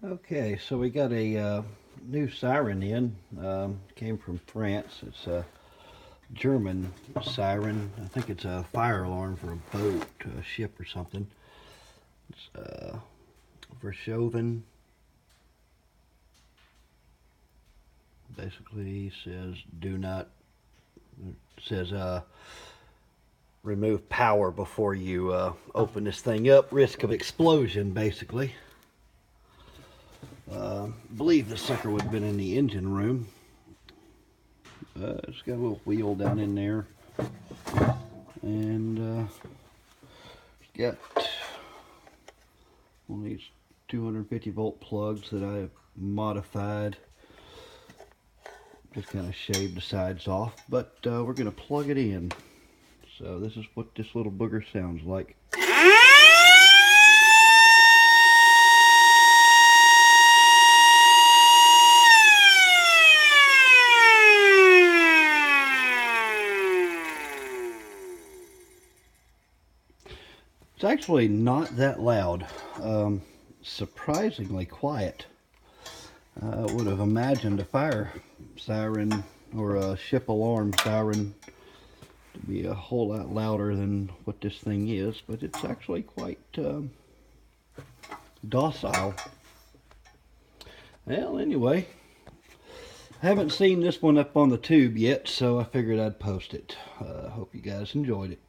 Okay, so we got a new siren in. Came from France. It's a German siren. I think it's a fire alarm for a boat, a ship or something. It's Vershoven. Basically says do not, it says remove power before you open this thing up. Risk of explosion, basically. Believe this sucker would have been in the engine room. It's got a little wheel down in there, and it's got one of these 250 volt plugs that I have modified. Just kind of shaved the sides off, but we're going to plug it in. So this is what this little booger sounds like. It's actually not that loud. Surprisingly quiet. I would have imagined a fire siren or a ship alarm siren to be a whole lot louder than what this thing is, but it's actually quite docile. Well, anyway, I haven't seen this one up on the tube yet, so I figured I'd post it. Hope you guys enjoyed it.